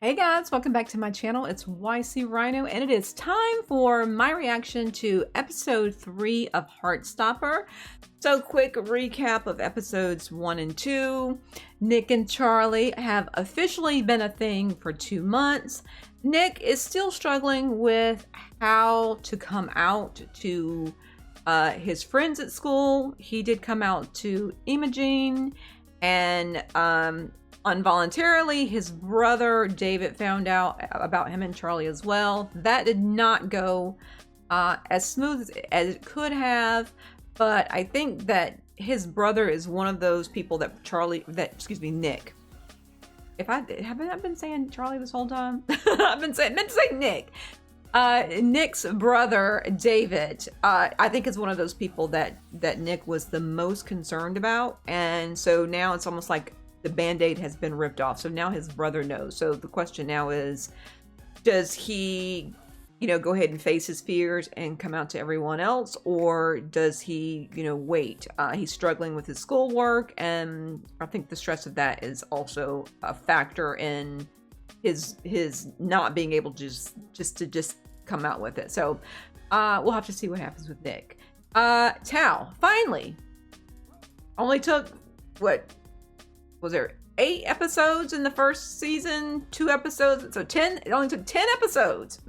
Hey guys, welcome back to my channel. It's YC Rhino, and it is time for my reaction to episode 3 of Heartstopper. So quick recap of episodes 1 and 2. Nick and Charlie have officially been a thing for 2 months. Nick is still struggling with how to come out to his friends at school. He did come out to Imogen, and involuntarily, his brother David found out about him and Charlie as well. That did not go as smooth as it could have, but I think that his brother is one of those people that Nick. Haven't I been saying Charlie this whole time? I've meant to say Nick. Nick's brother David, I think is one of those people that Nick was the most concerned about, and so now it's almost like the band-aid has been ripped off. So now his brother knows. So the question now is, does he, go ahead and face his fears and come out to everyone else, or does he, wait? He's struggling with his schoolwork, and I think the stress of that is also a factor in his not being able to just come out with it. So we'll have to see what happens with Nick. Tal finally only took what was there 8 episodes in the first season, 2 episodes, so 10. It only took 10 episodes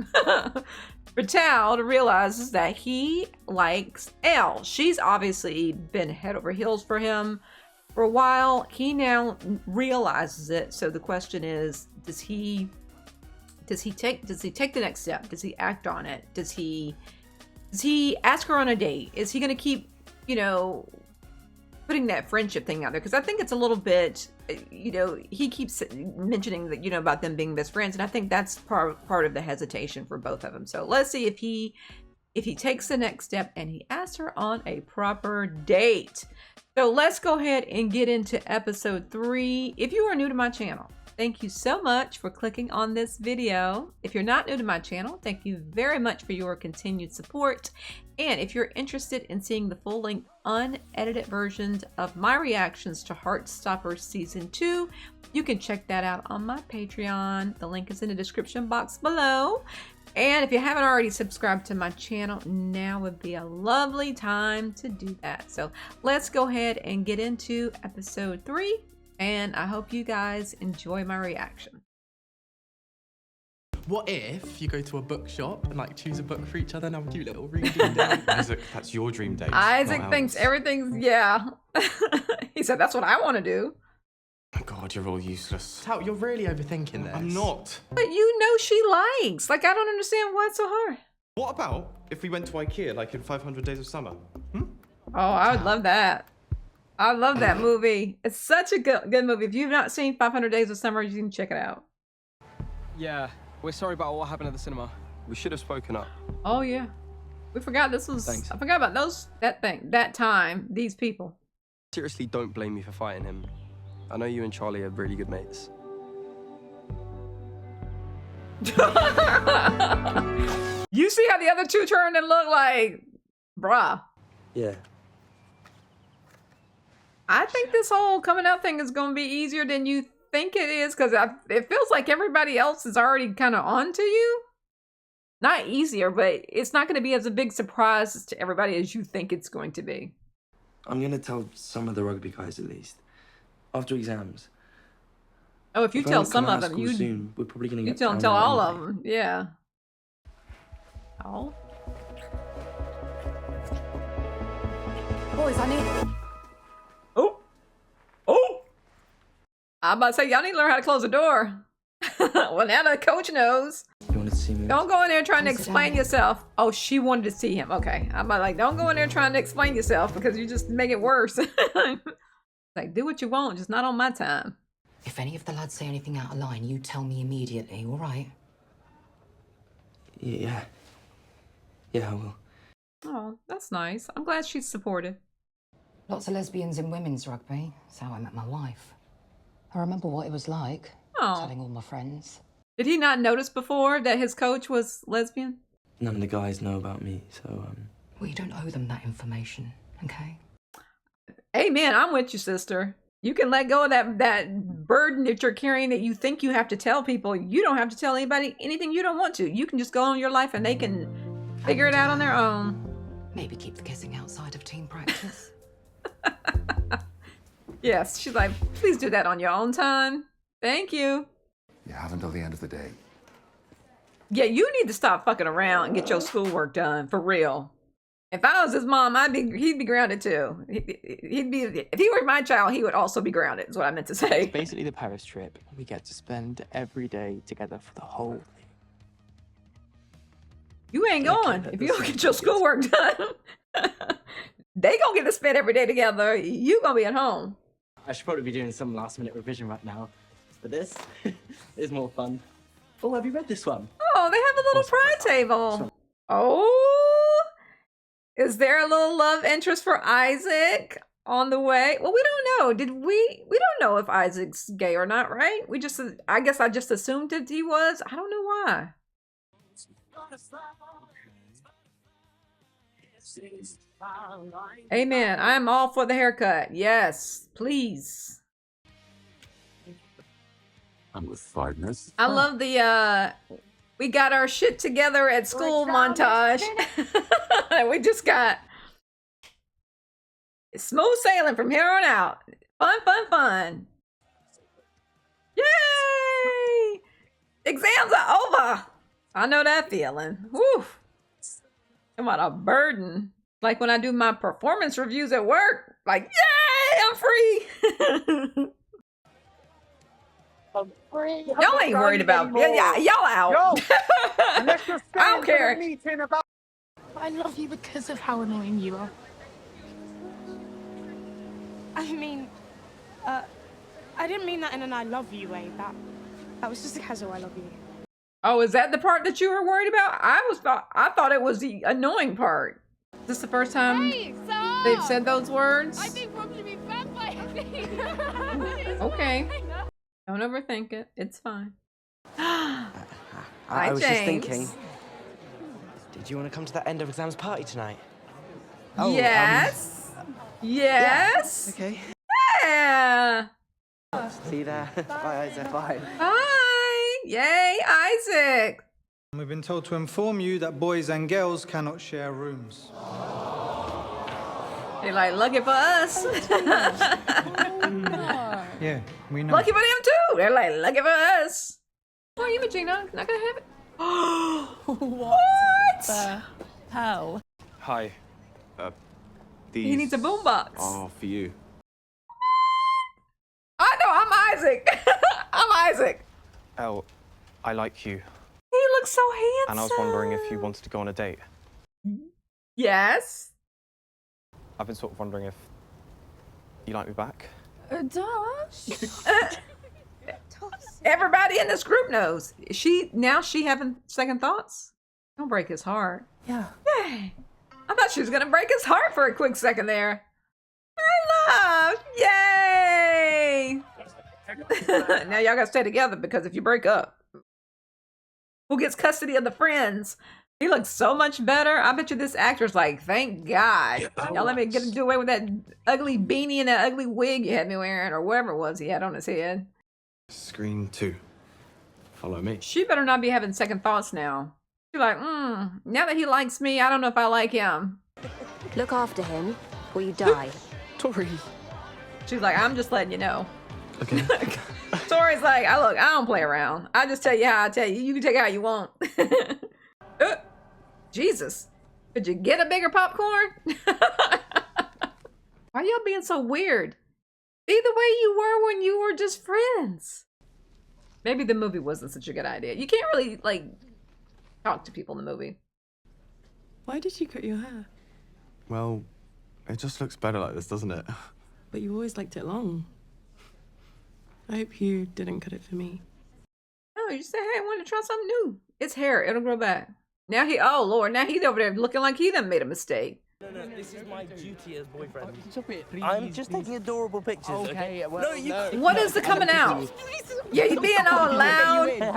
for Tal to realize that he likes Elle. She's obviously been head over heels for him for a while. He now realizes it. So the question is, does he take the next step? Does he act on it? Does he ask her on a date? Is he going to keep, putting that friendship thing out there? Because I think it's a little bit, he keeps mentioning that, about them being best friends, and I think that's part of the hesitation for both of them. So let's see if he takes the next step and he asks her on a proper date. So let's go ahead and get into episode 3. If you are new to my channel, thank you so much for clicking on this video. If you're not new to my channel, thank you very much for your continued support. And if you're interested in seeing the full-length, unedited versions of my reactions to Heartstopper Season 2, you can check that out on my Patreon. The link is in the description box below. And if you haven't already subscribed to my channel, now would be a lovely time to do that. So let's go ahead and get into episode 3. And I hope you guys enjoy my reaction. What if you go to a bookshop and choose a book for each other and have a cute little reading day? Isaac, that's your dream date. Isaac thinks everything's, yeah. He said, that's what I want to do. Oh God, you're all useless. Tal, you're really overthinking this. I'm not. But she likes. I don't understand why it's so hard. What about if we went to IKEA in 500 Days of Summer? Oh, I would love that. I love that movie. It's such a good movie. If you've not seen 500 Days of Summer, you can check it out. Yeah, we're sorry about what happened at the cinema. We should have spoken up. Oh yeah, we forgot this was. Thanks. I forgot about that time, these people. Seriously, don't blame me for fighting him. I know you and Charlie are really good mates. You see how the other two turned and looked like, bruh. Yeah. I think this whole coming out thing is going to be easier than you think it is, because it feels like everybody else is already kind of on to you. Not easier, but it's not going to be as a big surprise to everybody as you think it's going to be. I'm going to tell some of the rugby guys at least. After exams. Oh, if you tell some of them, soon, we're probably going to get tell all of them. Yeah. Oh. Boys, I need... Oh! I'm about to say, y'all need to learn how to close the door. Well, now the coach knows. You wanted to see me? Don't go in there trying to explain yourself. Oh, she wanted to see him. Okay. I'm about don't go in there trying to explain yourself, because you just make it worse. Do what you want, just not on my time. If any of the lads say anything out of line, you tell me immediately, all right? Yeah. Yeah, I will. Oh, that's nice. I'm glad she's supportive. Lots of lesbians in women's rugby. That's how I met my wife. I remember what it was like, telling all my friends. Did he not notice before that his coach was lesbian? None of the guys know about me, so, Well, you don't owe them that information, okay? Amen. I'm with you, sister. You can let go of that burden that you're carrying that you think you have to tell people. You don't have to tell anybody anything you don't want to. You can just go on your life and they can figure it out on their own. Maybe keep the kissing outside of team practice. Yes, she's like, please do that on your own time. Thank you. You have until the end of the day. Yeah, you need to stop fucking around and get your schoolwork done, for real. If I was his mom, he'd be grounded too. He'd be, if he were my child, he would also be grounded, is what I meant to say. It's basically the Paris trip. We get to spend every day together for the whole thing. You ain't going if you don't get your schoolwork done. They gonna get to spend every day together. You gonna be at home. I should probably be doing some last-minute revision right now. But this is more fun. Oh, have you read this one? Oh, they have a little pride table. Oh, is there a little love interest for Isaac on the way? Well, we don't know. We don't know if Isaac's gay or not, right? I guess I just assumed that he was. I don't know why. Amen. I'm all for the haircut. Yes, please. I'm with fineness. I love the we got our shit together at school montage. We just got smooth sailing from here on out. Fun, fun, fun. Yay! Exams are over. I know that feeling. Whew. I'm on a burden. Like when I do my performance reviews at work. Like, yay, I'm free. Y'all ain't worried about me. Yeah, y'all out. I don't care. I love you because of how annoying you are. I mean, I didn't mean that in an I love you way. That was just a casual I love you. Oh, is that the part that you were worried about? I thought it was the annoying part. Is this the first time they've said those words? I think Rob should be banned by everything. Okay. Don't overthink it. It's fine. I was just thinking, did you want to come to that end of exams party tonight? Oh, yes. Yes. Yeah. Okay. Yeah. See you there. Bye, Isaac. Bye. Bye. Yay, Isaac. We've been told to inform you that boys and girls cannot share rooms. You're like, lucky for us. Yeah, we know. Lucky for them too. They're like, lucky for us. Oh, you, Regina, not gonna have it. What the hell? Hi. These He needs a boombox. are for you. I know, I'm Isaac. I'm Isaac. Elle, I like you. He looks so handsome. And I was wondering if you wanted to go on a date. Yes. I've been sort of wondering if you like me back. Everybody in this group knows. She having second thoughts? Don't break his heart. Yeah. Yay. I thought she was gonna break his heart for a quick second there. I love. Yay! Now y'all gotta stay together because if you break up, who gets custody of the friends? He looks so much better. I bet you this actor's like, thank God. Y'all let me get him do away with that ugly beanie and that ugly wig you had me wearing, or whatever it was he had on his head. Screen 2. Follow me. She better not be having second thoughts now. She's like, now that he likes me, I don't know if I like him. Look after him, or you die. Tori. She's like, I'm just letting you know. Okay. Tori's like, I don't play around. I just tell you how I tell you. You can take it how you want. Jesus. Could you get a bigger popcorn? Why y'all being so weird? Be the way you were when you were just friends. Maybe the movie wasn't such a good idea. You can't really, like, talk to people in the movie. Why did you cut your hair? Well, it just looks better like this, doesn't it? But you always liked it long. I hope you didn't cut it for me. Oh, you say, hey, I want to try something new. It's hair. It'll grow back. Now oh, Lord, now he's over there looking like he done made a mistake. No, this is my duty as boyfriend. Stop it, please. I'm just taking adorable pictures. Okay, well, no, you. No. What is the coming out? Yeah, you're being all loud.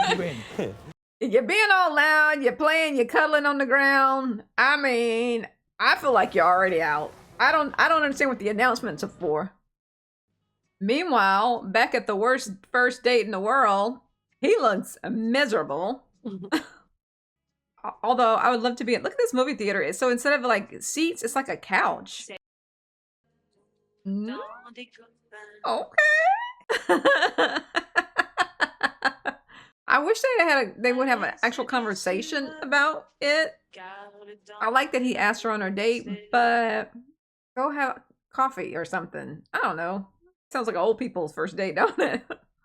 You win. You're being all loud. You're playing. You're cuddling on the ground. I mean, I feel like you're already out. I don't understand what the announcements are for. Meanwhile, back at the worst first date in the world, he looks miserable. Although I would love to be look at this movie theater. So instead of like seats, it's like a couch. Mm. Okay. I wish they would have an actual conversation about it. I like that he asked her on her date, but go have coffee or something. I don't know. Sounds like old people's first date, don't it?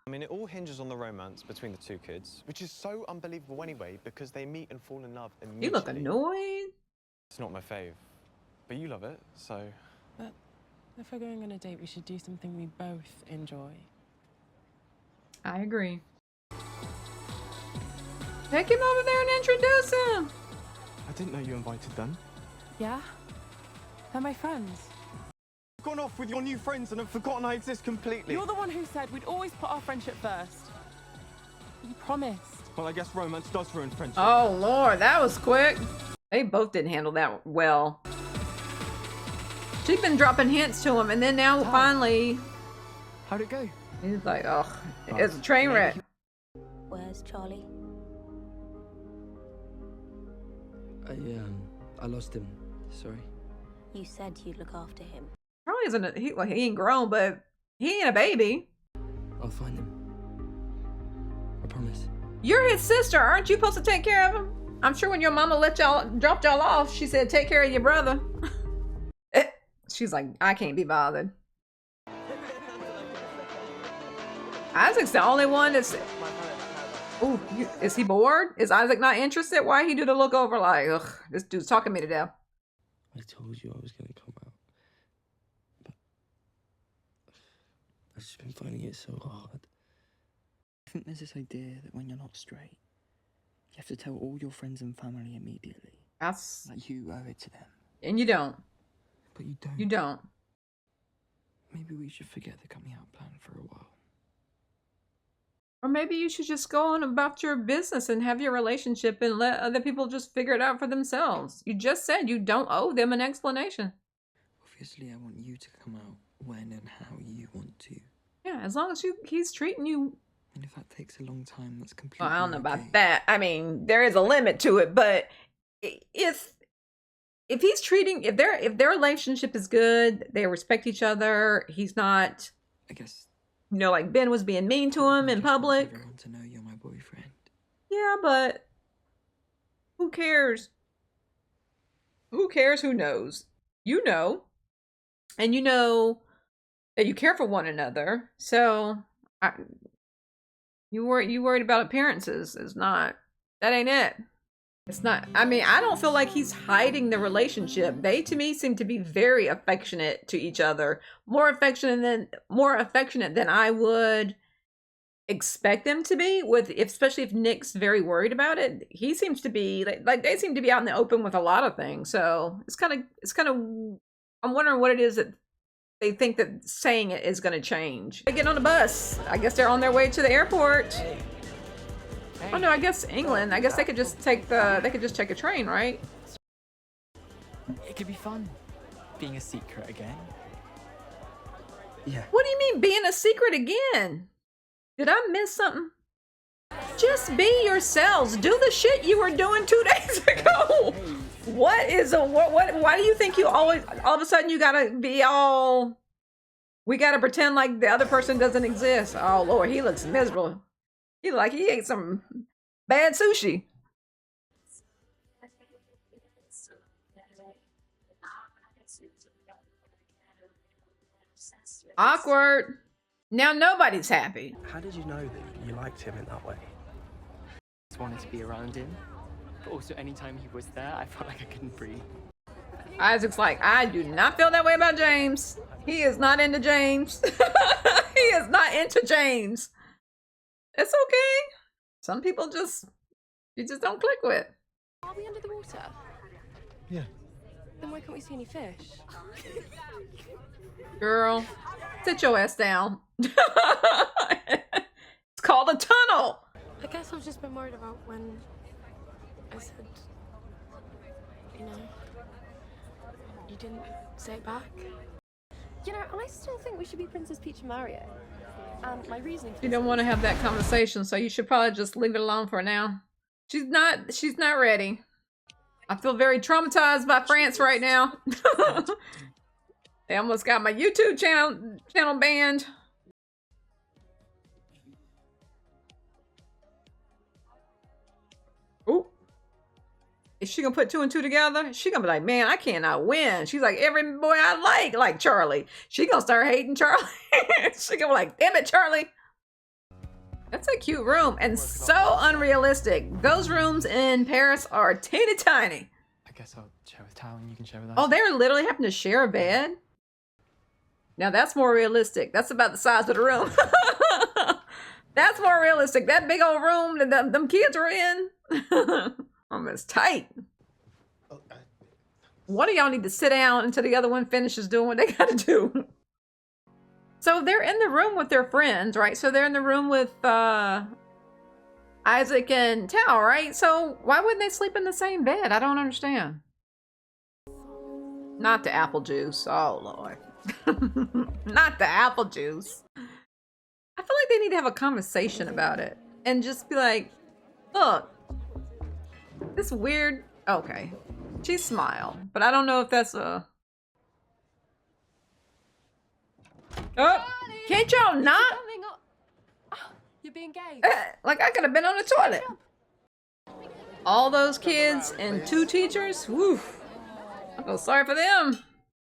I mean, it all hinges on the romance between the two kids, which is so unbelievable anyway, because they meet and fall in love immediately. You look annoyed. It's not my fave, but you love it, so... But if we're going on a date, we should do something we both enjoy. I agree. Take him over there and introduce him. I didn't know you invited them. Yeah? They're my friends. You've gone off with your new friends and have forgotten I exist completely. You're the one who said we'd always put our friendship first. You promised. Well, I guess romance does ruin friendship. Oh, Lord, that was quick. They both didn't handle that well. She's been dropping hints to him, and then now finally... How'd it go? He's like, oh, it's a train wreck. Where's Charlie? I lost him. Sorry. You said you'd look after him. Charlie isn't he ain't grown, but he ain't a baby. I'll find him. I promise. You're his sister. Aren't you supposed to take care of him? I'm sure when your mama dropped y'all off, she said, take care of your brother. She's like, I can't be bothered. Isaac's the only one that's... Ooh, is he bored? Is Isaac not interested? Why he do the look over like, ugh, this dude's talking me to death. I told you I was going to come out. But I've just been finding it so hard. I think there's this idea that when you're not straight, you have to tell all your friends and family immediately. That's... Like you owe it to them. And you don't. But you don't. You don't. Maybe we should forget the coming out plan for a while. Or maybe you should just go on about your business and have your relationship and let other people just figure it out for themselves. You just said you don't owe them an explanation. Obviously, I want you to come out when and how you want to. Yeah, as long as he's treating you... And if that takes a long time, that's completely Well, I don't know about that. I mean, there is a limit to it, but if he's treating... If their relationship is good, they respect each other, he's not... I guess... You know, like Ben was being mean to him in public. I want to know you're my boyfriend. Yeah, but who cares? Who cares? Who knows? You know. And you know that you care for one another. So you worried about appearances is not, that ain't it. It's not, I mean, I don't feel like he's hiding the relationship. They, to me, seem to be very affectionate to each other. More affectionate than I would expect them to be, especially if Nick's very worried about it. He seems to be, like they seem to be out in the open with a lot of things. So it's kind of, I'm wondering what it is that they think that saying it is going to change. They get on a bus. I guess they're on their way to the airport. Oh no, I guess England. I guess they could just take a train, right? It could be fun, being a secret again. Yeah. What do you mean being a secret again? Did I miss something? Just be yourselves. Do the shit you were doing 2 days ago. What is what? Why do you think you always all of a sudden you gotta be all? We gotta pretend like the other person doesn't exist. Oh Lord, he looks miserable. He like he ate some bad sushi. Awkward. Now nobody's happy. How did you know that you liked him in that way? I just wanted to be around him, but also anytime he was there, I felt like I couldn't breathe. Isaac's like, I do not feel that way about James. He is not into James. He is not into James. It's okay. Some people you just don't click with. Are we under the water? Yeah. Then why can't we see any fish? Girl, sit your ass down. It's called a tunnel. I guess I've just been worried about when I said, you know, you didn't say it back. You know, I still think we should be Princess Peach and Mario. And my reasoning for You don't want to have that conversation, so you should probably just leave it alone for now. She's not ready. I feel very traumatized by France right now. They almost got my YouTube channel banned. Ooh. Is she gonna put 2 and 2 together? She gonna be like, man, I cannot win. She's like, every boy I like Charlie. She gonna start hating Charlie. She gonna be like, damn it, Charlie. That's a cute room and so unrealistic. Those rooms in Paris are teeny tiny. I guess I'll share with Tao and you can share with us. Oh, they're literally having to share a bed? Now that's more realistic. That's about the size of the room. That's more realistic. That big old room that them kids are in. Almost tight. One of y'all need to sit down until the other one finishes doing what they gotta do. So they're in the room with their friends, right? So they're in the room with Isaac and Tao, right? So why wouldn't they sleep in the same bed? I don't understand. Not the apple juice. Oh, Lord. Not the apple juice. I feel like they need to have a conversation about it. And just be like, look, this weird... Okay. She smiled. But I don't know if that's a... Oh, can't y'all not? You're being gay. Like I could have been on the toilet. All those kids and 2 teachers. Woo. I feel sorry for them.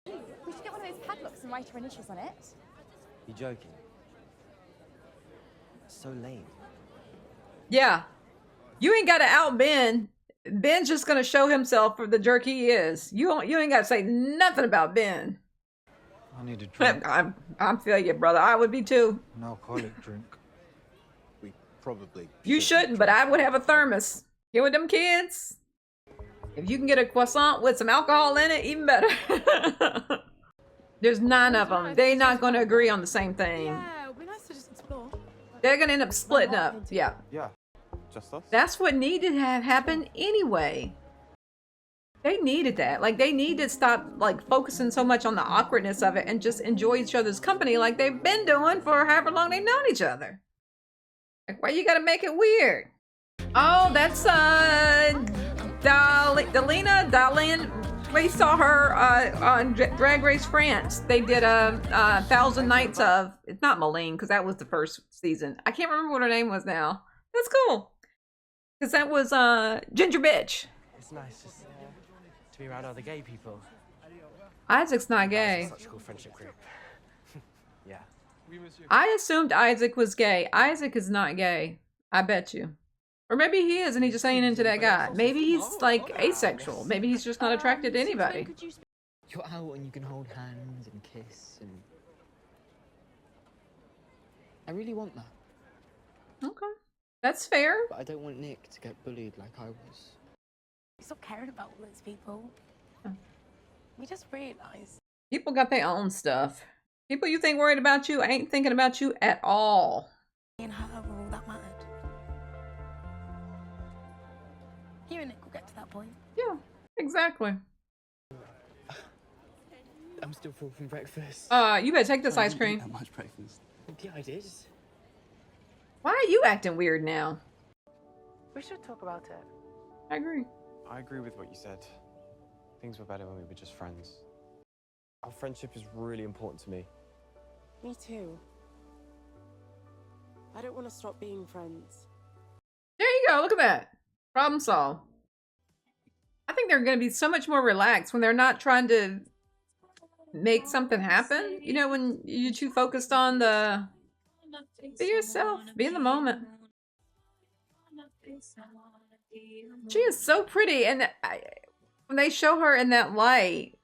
We should get one of those padlocks and write our initials on it. You joking? So lame. Yeah. You ain't got to out Ben. Ben's just gonna show himself for the jerk he is. You ain't got to say nothing about Ben. I need a drink. I'm feeling you, brother. I would be too. An alcoholic drink. We probably... You shouldn't, but I would have a thermos. Here with them kids. If you can get a croissant with some alcohol in it, even better. There's 9 of them. They're not going to agree on the same thing. Yeah, it would be nice to just explore. They're going to end up splitting up. Yeah. Yeah, just us. That's what needed to have happened anyway. They needed that. Like, they need to stop, like, focusing so much on the awkwardness of it and just enjoy each other's company like they've been doing for however long they've known each other. Like, why you gotta make it weird? Oh, that's, Darlene. We saw her, on Drag Race France. They did a 1,000 Nights of... It's not Malene, because that was the first season. I can't remember what her name was now. That's cool. Because that was, Ginger Bitch. It's nice just to be around other gay people. Isaac's not gay. Such a cool friendship group. Yeah. I assumed Isaac was gay. Isaac is not gay. I bet you. Or maybe he is and he just ain't into that guy. Maybe he's like asexual. Maybe he's just not attracted to anybody. You're out and you can hold hands and kiss and... I really want that. Okay. That's fair. But I don't want Nick to get bullied like I was. Stop caring about all those people. You just realize. People got their own stuff. People you think worried about you ain't thinking about you at all. And her were all that mattered. You and Nick will get to that point. Yeah, exactly. I'm still full from breakfast. You better take this ice cream. Not much breakfast. Yeah, I did. Why are you acting weird now? We should talk about it. I agree. I agree with what you said. Things were better when we were just friends. Our friendship is really important to me. Me too. I don't want to stop being friends. There you go. Look at that. Problem solved. I think they're going to be so much more relaxed when they're not trying to make something happen. You know, when you're too focused on the... Be yourself. Be in the moment. She is so pretty. And when they show her in that light,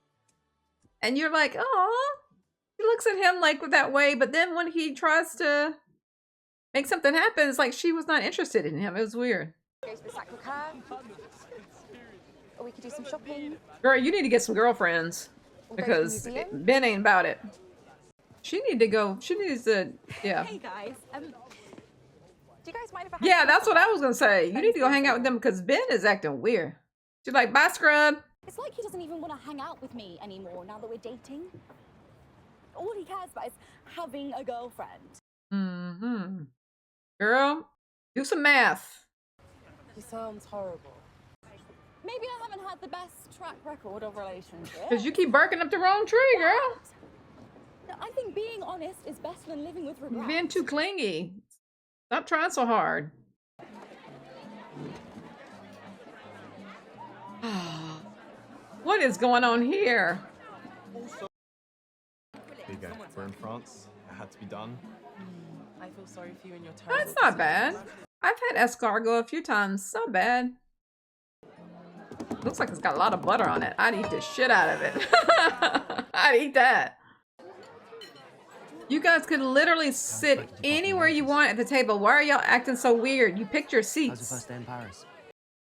and you're like, oh, he looks at him like that way. But then when he tries to make something happen, it's like she was not interested in him. It was weird. Go to the Sacré-Cœur. Or we could do some shopping. Girl, you need to get some girlfriends. Because Ben ain't about it. She need to go. She needs to, yeah. Hey guys, do you guys mind if I... Yeah, that's what I was gonna say. You need to go hang out with them because Ben is acting weird. She's like, bye, scrub. It's like he doesn't even want to hang out with me anymore now that we're dating. all he cares about is having a girlfriend. Mm-hmm. Girl, do some math. He sounds horrible. Maybe I haven't had the best track record of relationships. Because you keep barking up the wrong tree, girl. I think being honest is better than living with regret. You're being too clingy. Stop trying so hard. What is going on here? There you go. We're in France. It had to be done. I feel sorry for you and your terrible That's not bad. I've had escargot a few times. It's not bad. Looks like it's got a lot of butter on it. I'd eat the shit out of it. I'd eat that. You guys could literally sit anywhere you want at the table. Why are y'all acting so weird? You picked your How's your seats. first day in Paris?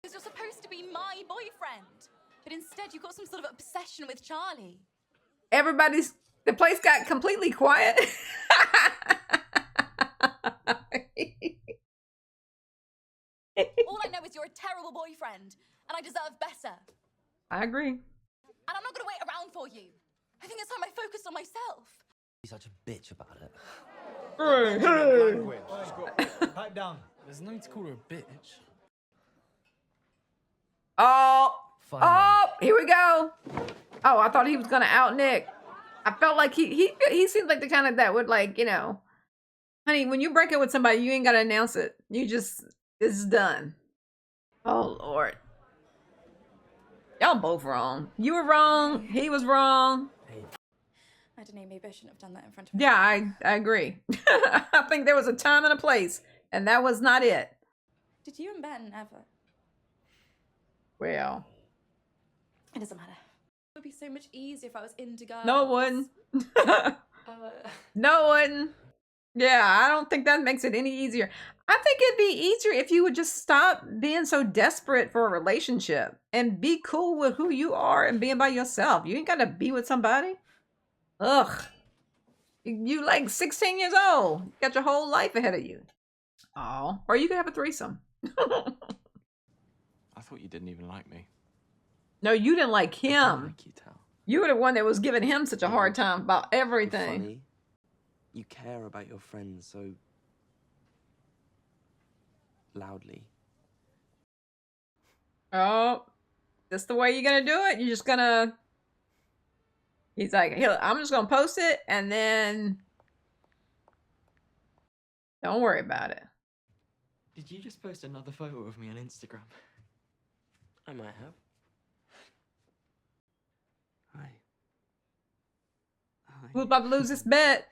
Because you're supposed to be my boyfriend. But instead you've got some sort of obsession with Charlie. The place got completely quiet. All I know is you're a terrible boyfriend, and I deserve better. I agree. And I'm not going to wait around for you. I think it's time I focused on myself. You're such a bitch about it. Pipe down. There's no need to call her a bitch. Oh, here we go. Oh, I thought he was gonna out Nick. I felt like he seems like the kind of that would, like, you know, honey, when you break up with somebody, you ain't gotta announce it. You just, it's done. Oh Lord. Y'all both wrong. You were wrong. He was wrong. I don't know, maybe I shouldn't have done that in front of him. Yeah, I agree. I think there was a time and a place, and that was not it. Did you and Ben ever? Well, it doesn't matter. It would be so much easier if I was into girls. No it wouldn't. No it wouldn't. Yeah, I don't think that makes it any easier. I think it'd be easier if you would just stop being so desperate for a relationship and be cool with who you are and being by yourself. You ain't gotta be with somebody. Ugh. You like 16 years old. You got your whole life ahead of you. Oh, or you could have a threesome. I thought you didn't even like me. No, you didn't like him. You were the one that was giving him such a hard time about everything. Funny. You care about your friends so loudly. Oh, that's the way you're gonna do it? You're just gonna... He's like, I'm just gonna post it and then don't worry about it. Did you just post another photo of me on Instagram? I might have. Hi. Who's about to lose this bet?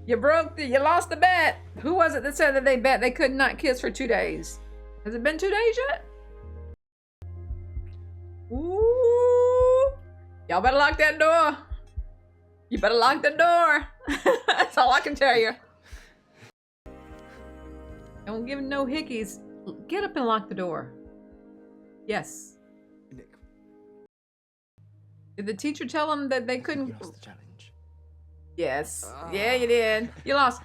You lost the bet. Who was it that said that they bet they could not kiss for 2 days? Has it been 2 days yet? Ooh. Y'all better lock that door. You better lock the door. That's all I can tell you. Don't give no hickeys. Get up and lock the door. Yes. Nick. Did the teacher tell them that they couldn't? You lost the challenge. Yes. Yeah, you did. You lost.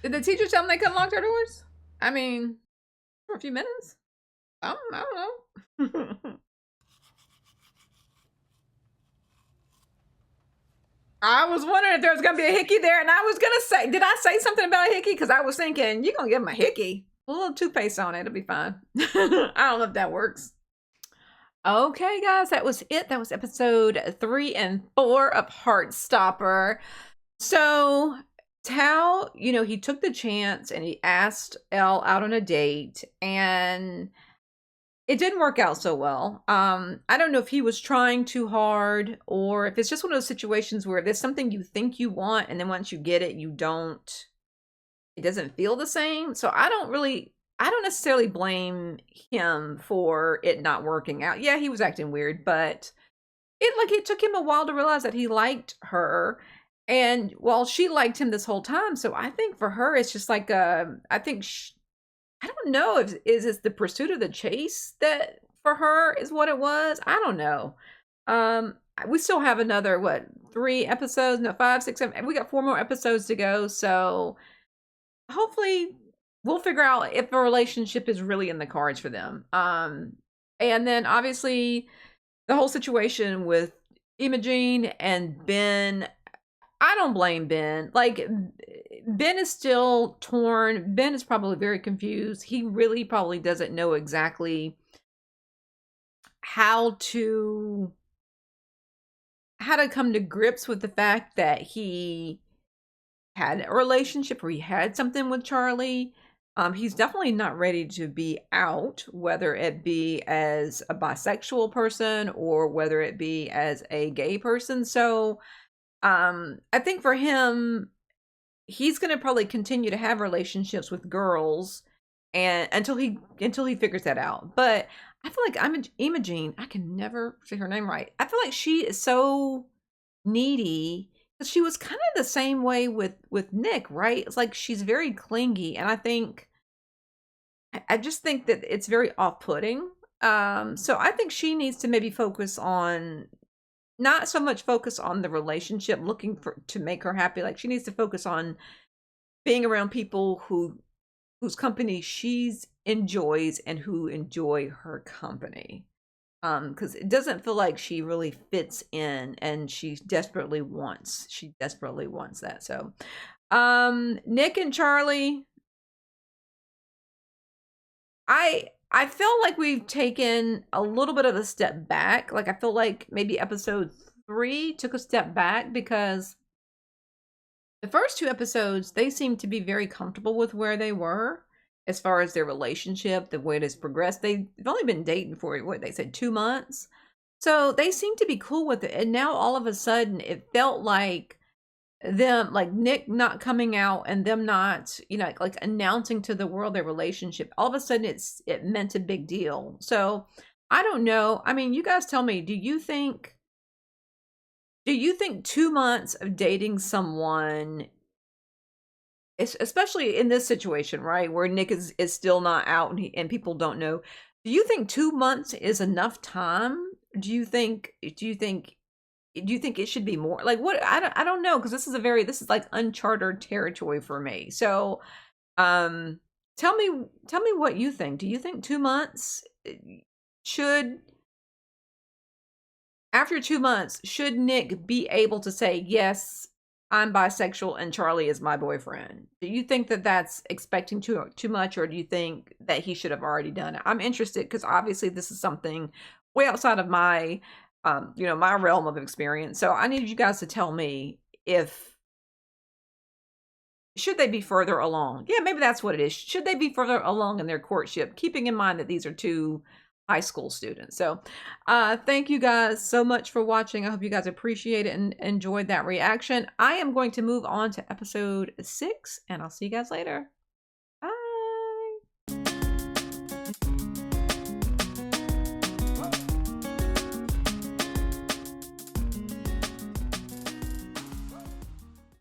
Did the teacher tell them they couldn't lock their doors? I mean, for a few minutes. I don't know. I was wondering if there was going to be a hickey there, and I was going to say, did I say something about a hickey? Because I was thinking, you're going to give him a hickey. A little toothpaste on it, it'll be fine. I don't know if that works. Okay, guys, that was it. That was episode 3 and 4 of Heartstopper. So, Tao, you know, he took the chance and he asked Elle out on a date, and it didn't work out so well. I don't know if he was trying too hard or if it's just one of those situations where there's something you think you want and then once you get it, it doesn't feel the same. So I don't necessarily blame him for it not working out. Yeah, he was acting weird, but it took him a while to realize that he liked her. And while she liked him this whole time, so I think for her, it's just like, I don't know if it's the pursuit of the chase that for her is what it was. I don't know. We still have another, 3 episodes? No, 5, 6, 7. We got 4 more episodes to go. So hopefully we'll figure out if a relationship is really in the cards for them. And then obviously the whole situation with Imogene and Ben, I don't blame Ben. Like, Ben is still torn. Ben is probably very confused. He really probably doesn't know exactly how to come to grips with the fact that he had a relationship or he had something with Charlie. He's definitely not ready to be out, whether it be as a bisexual person or whether it be as a gay person. So I think for him, he's going to probably continue to have relationships with girls and until he figures that out. But I feel like Imogene, I can never say her name right. I feel like she is so needy. She was kind of the same way with Nick, right? It's like she's very clingy, and I just think that it's very off-putting. So I think she needs to maybe focus on, not so much focus on the relationship, looking to make her happy. Like, she needs to focus on being around people whose company she's enjoys and who enjoy her company. Because it doesn't feel like she really fits in, and she desperately wants that. So Nick and Charlie, I feel like we've taken a little bit of a step back. Like, I feel like maybe episode 3 took a step back, because the first 2 episodes, they seemed to be very comfortable with where they were as far as their relationship, the way it has progressed. They've only been dating for, what they said, 2 months. So they seem to be cool with it. And now all of a sudden it felt like them, like Nick not coming out and them not, like announcing to the world their relationship. All of a sudden it meant a big deal. So I don't know. I mean, you guys tell me, do you think 2 months of dating someone, especially in this situation, right, where Nick is still not out and people don't know, do you think 2 months is enough time? Do you think it should be more? Like, what? I don't know, because this is like uncharted territory for me. So tell me what you think. Do you think 2 months should, after 2 months, should Nick be able to say, yes, I'm bisexual and Charlie is my boyfriend? Do you think that that's expecting too much, or do you think that he should have already done it? I'm interested, because obviously this is something way outside of my, my realm of experience. So I need you guys to tell me, should they be further along? Yeah, maybe that's what it is. Should they be further along in their courtship, keeping in mind that these are 2 high school students? So thank you guys so much for watching. I hope you guys appreciate it and enjoyed that reaction. I am going to move on to episode 6, and I'll see you guys later.